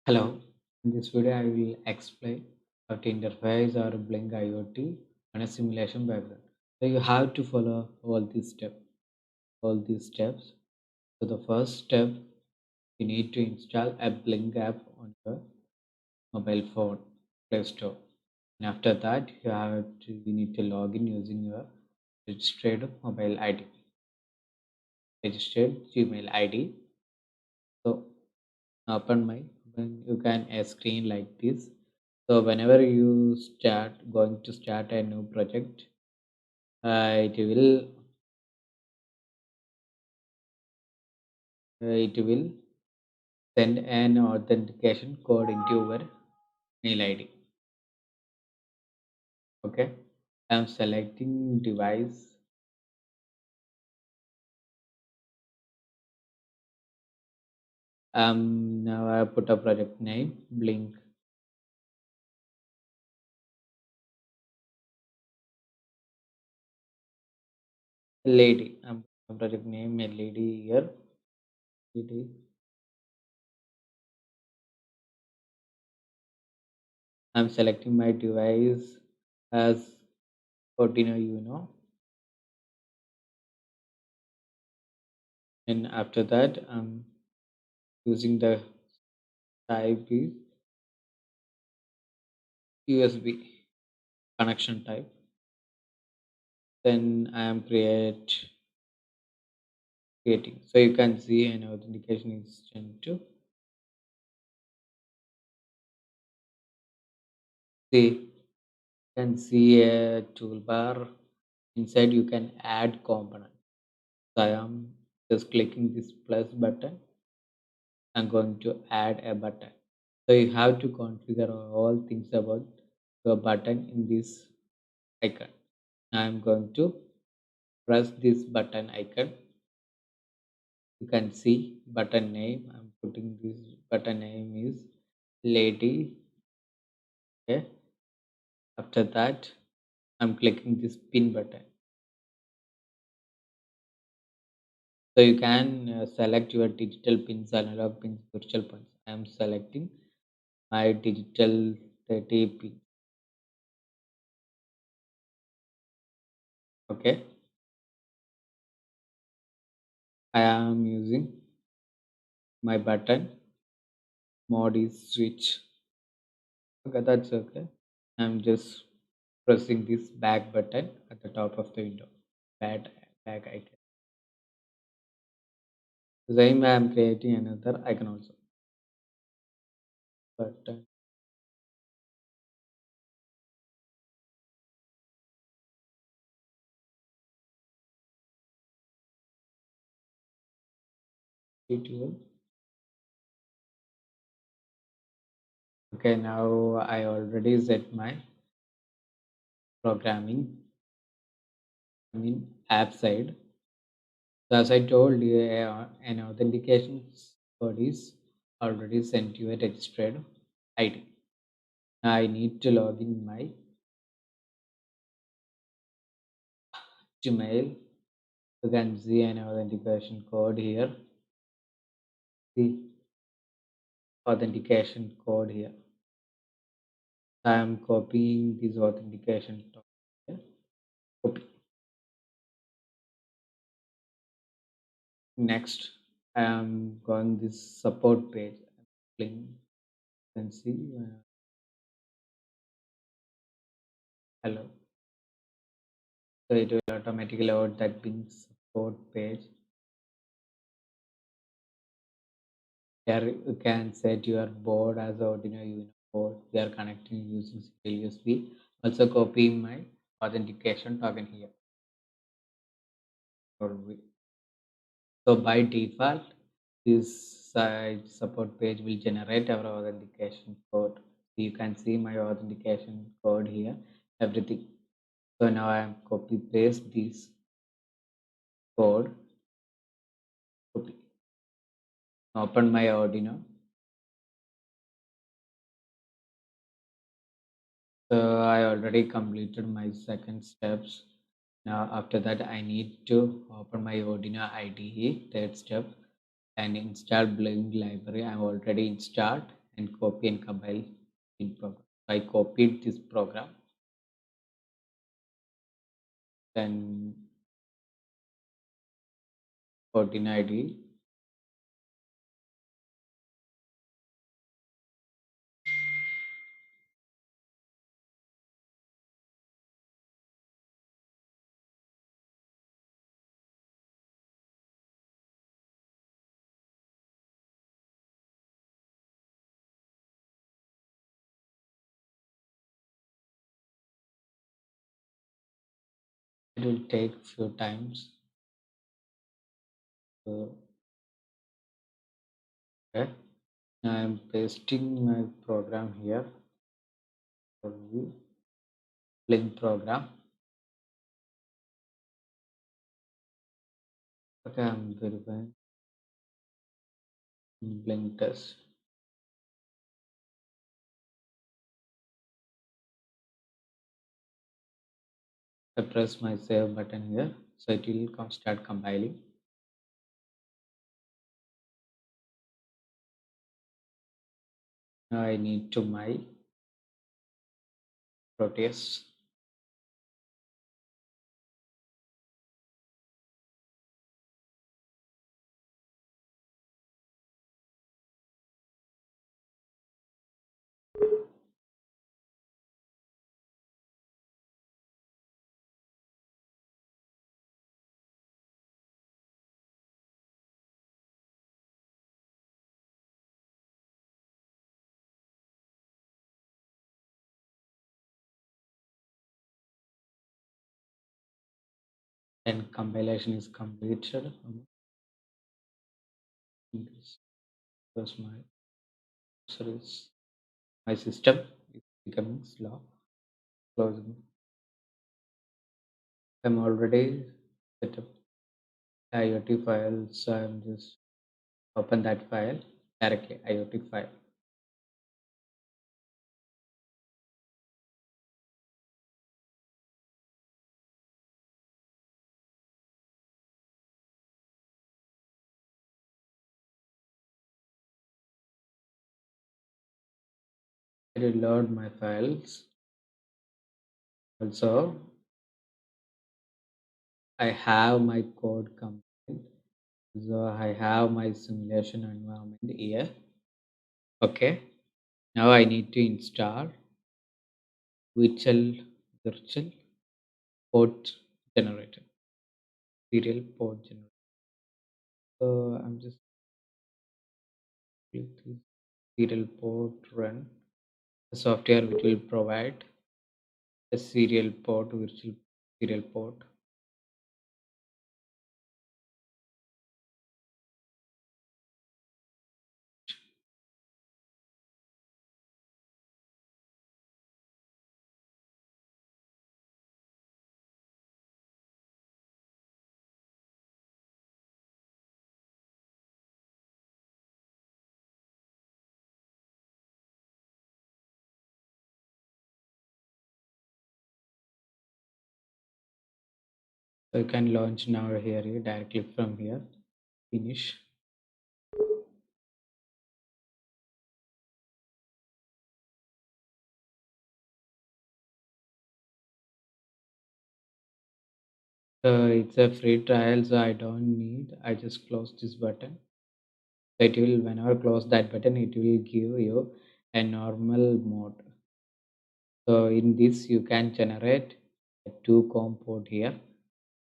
Hello, in this video I will explain how to interface or blink IoT on a simulation background. So you have to follow all these steps. So the first step, you need to install a blink app on your mobile phone Play Store. And after that, you need to log in using your registered mobile ID, registered Gmail ID. So open my when you can a screen like this. So whenever you going to start a new project, it will send an authentication code into your mail ID. Okay, I'm selecting device. Now I put a project name Blink lady. Project name a lady here. Lady. I'm selecting my device as Arduino Uno, and after that I'm using the type is USB connection type. Then I am creating. So you can see an authentication instant to see. You can see a toolbar. Inside you can add component. So I am just clicking this plus button. I'm going to add a button. So you have to configure all things about your button in this icon. I'm going to press this button icon. You can see button name. I'm putting this button name is lady. Okay. After that, I'm clicking this pin button. So you can select your digital pins, analog pins, virtual pins. I am selecting my digital 30 pin. Okay. I am using my button mode is switch. Okay, that's okay. I'm just pressing this back button at the top of the window. Back, back icon. Same I am creating another icon also. Button. It Okay, now I already set my programming, app side. So as I told you, an authentication code is already sent to a registered ID. Now I need to log in my Gmail. You can see an authentication code here. See authentication code here. I am copying this authentication code here. Copy. Next, I am going this support page. Link. You can see. Hello. So it will automatically load that pin support page. Here you can set your board as Arduino Uno board. We are connecting using serial USB. Also copying my authentication token here. So by default, this site support page will generate our authentication code. You can see my authentication code here, everything. So now I am copy paste this code. Copy. Open my Arduino. So I already completed my second steps. Now after that I need to open my Arduino IDE, third step, and install Blink library. I'm already installed and copy and compile in program. I copied this program, then put in ID. It will take few times. So, okay. Now I'm pasting my program here for the Blink program. Okay, I'm verifying Blink test. I press my save button here, so it will start compiling. Now I need to my Proteus. And compilation is completed. Because my service, my system is becoming slow. Closing. I'm already set up IoT file, so I'm just open that file directly. IoT file. I will load my files. Also, I have my code complete. So I have my simulation environment here. Okay. Now I need to install virtual port generator, serial port generator. So I'm just click this serial port run. The software which will provide a serial port, virtual serial port. So you can launch now here directly from here. Finish. So it's a free trial, so I don't need. I just close this button. So it will whenever close that button, it will give you a normal mode. So in this you can generate a two COM port here,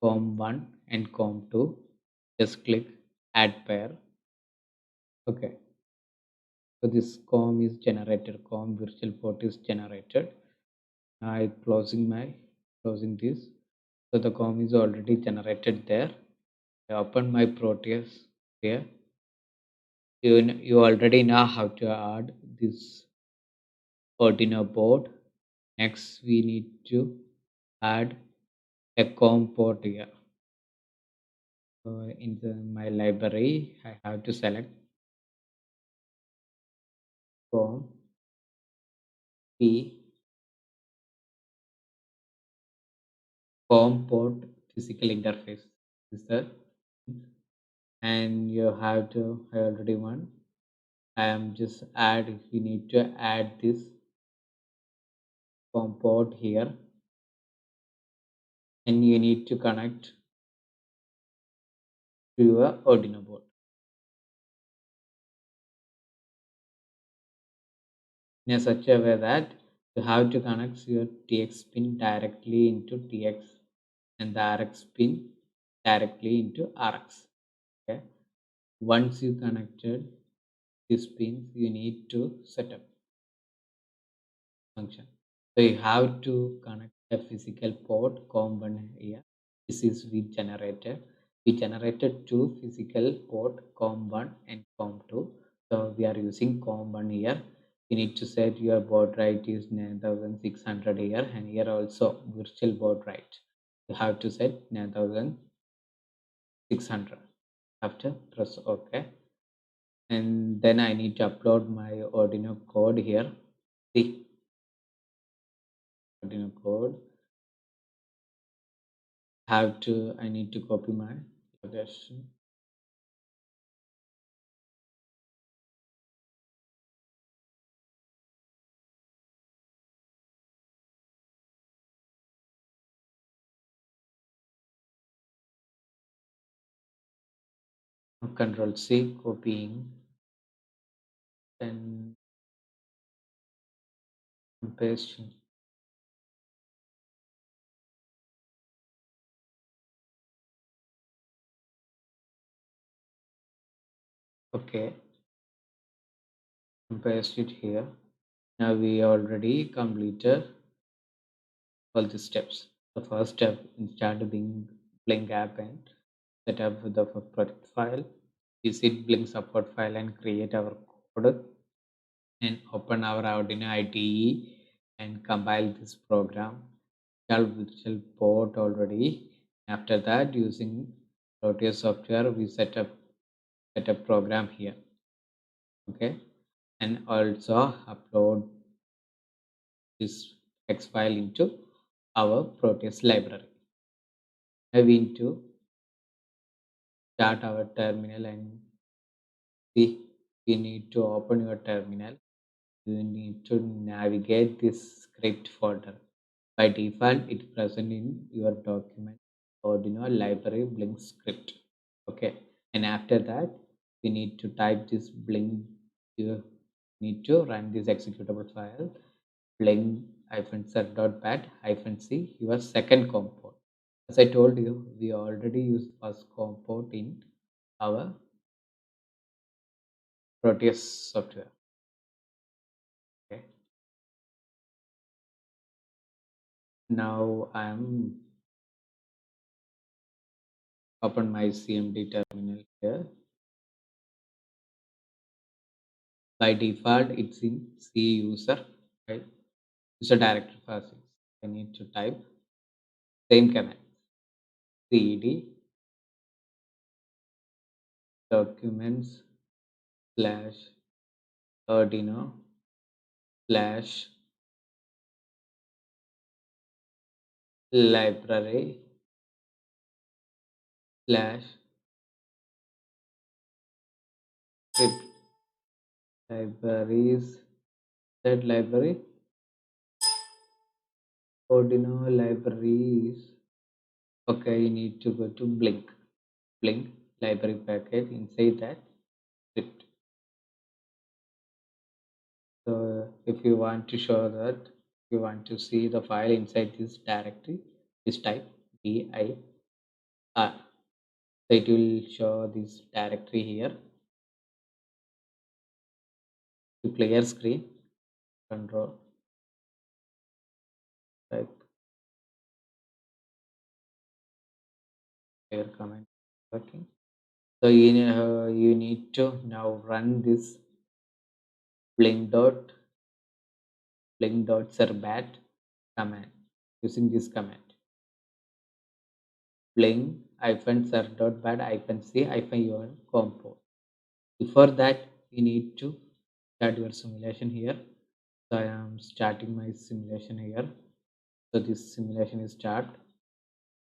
COM1 and COM2. Just click add pair. Okay. So this COM is generated, COM virtual port is generated. I closing this. So the COM is already generated there. I open my Proteus here. You already know how to add this Arduino board. Next we need to add a COM port here. So in my library, I have to select COM P COM port physical interface. Is that? And you have to I already one. I am just add, we need to add this COM port here, and you need to connect to your Arduino board in a such a way that you have to connect your TX pin directly into TX and the RX pin directly into RX. Okay. Once you connected these pins, you need to set up function. So you have to connect a physical port COM1 here. This is we generated. We generated two physical port COM1 and COM2. So we are using COM1 here. You need to set your baud rate is 9600 here, and here also virtual baud rate. You have to set 9600. After press OK, and then I need to upload my Arduino code here. See, Arduino code. I need to copy my location. Control C, copying, then pasting. Okay, paste it here. Now we already completed all the steps. The first step, install the Blink app and set up the project file. Visit Blink support file and create our code, and open our Arduino IDE and compile this program. Install virtual port already. After that, using Proteus software, we set up program here. Okay, and also upload this text file into our Proteus library. Now we need to start our terminal and see. You need to open your terminal. You need to navigate this script folder. By default, it's present in your document Arduino library Blink script. Okay, and after that, we need to type this Blink. You need to run this executable file blink -ser.bat -c your second comport. As I told you, we already used first comport in our Proteus software. Okay. Now I am open my CMD terminal here. By default, it's in C user, right? User directory first. I need to type same command cd documents slash Arduino slash library slash script libraries. That library Arduino libraries. Okay, you need to go to Blink library package inside that script. So if you want to show that, you want to see the file inside this directory, just type dir. So it will show this directory here. To clear screen, control type clear command working. So you need to now run this blink dot serbat command using this command blink -ser dot bat -c your comport. Before that, you need to start your simulation here. So I am starting my simulation here. So this simulation is start,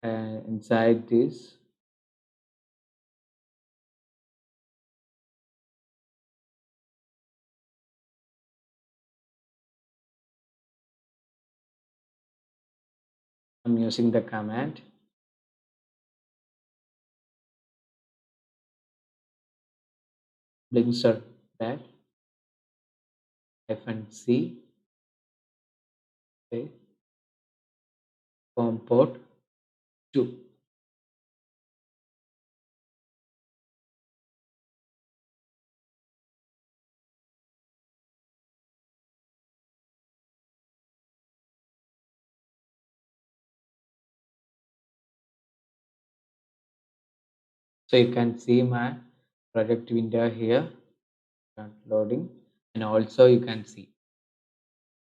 and inside this I'm using the command blinker that -c space comport 2. So you can see my project window here loading, and also you can see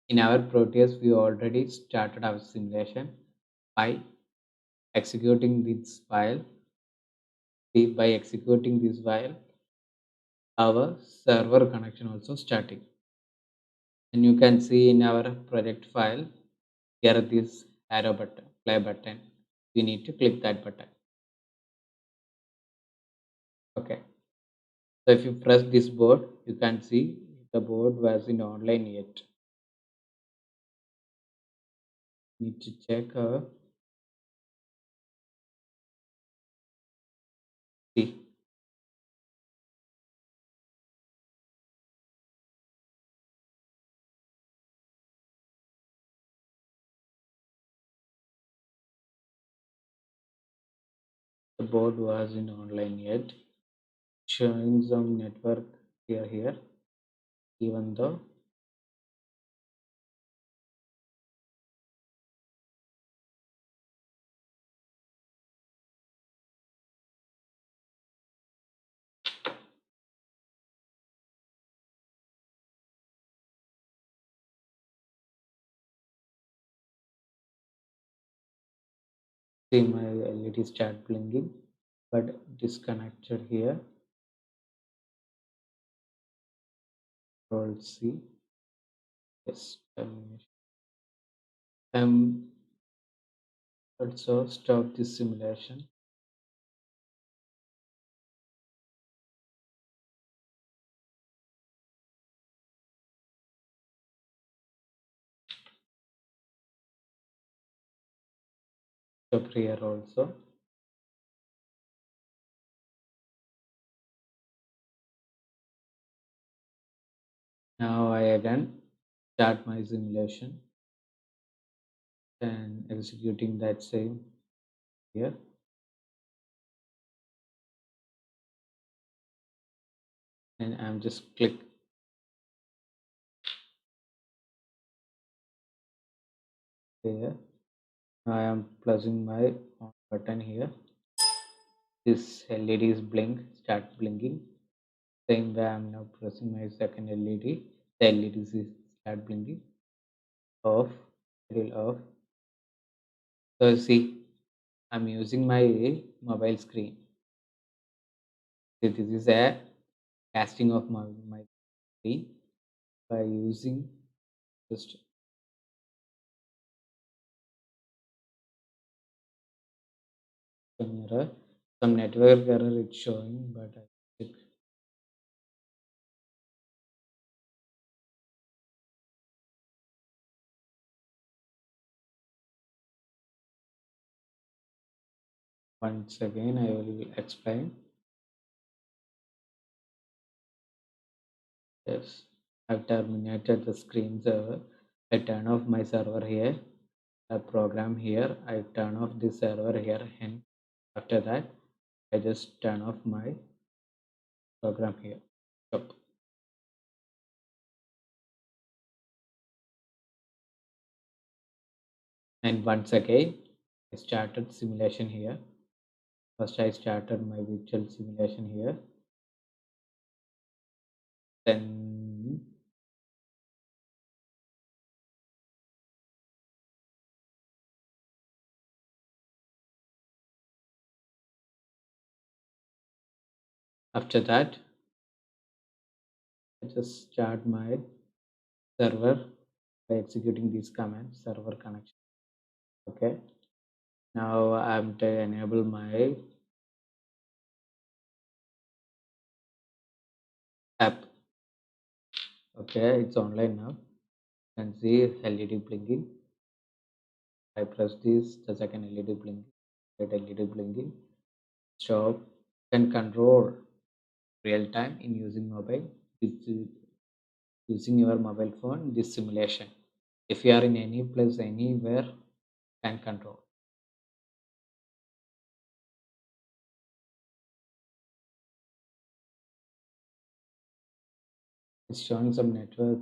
in our Proteus we already started our simulation by executing this file. See, by executing this file, our server connection also starting, and you can see in our project file here this arrow button, play button. You need to click that button. Okay. So if you press this board, you can see the board was in online yet. Need to check. See, the board was in online yet, showing some network here. Even though see my LED start blinking, but disconnected here. Control C. Yes, termination. Also stop this simulation. Stop here also. Now I again start my simulation and executing that same here, and I'm just click here. Now I am pressing my on button here. This LED is start blinking. Same way I'm now pressing my second LED. The LED is start blinking. Off, still off. So see, I'm using my mobile screen. So this is a casting of my screen by using just some error. Some network error it's showing, but I click 'once again I will explain. Yes, I've terminated the screen server. I turn off my server here. The program here. I turn off the server here, and after that, I just turn off my program here. Stop. And once again, I started simulation here. First, I started my virtual simulation here. Then after that, I just start my server by executing these commands, server connection. Okay. Now I'm to enable my app. Okay, it's online now. You can see LED blinking. I press this, the second LED blinking, red LED blinking. Stop. Can control real time in using mobile. This is using your mobile phone. This simulation. If you are in any place, anywhere, can control. It's showing some network.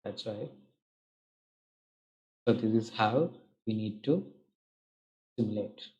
That's why. So this is how we need to simulate.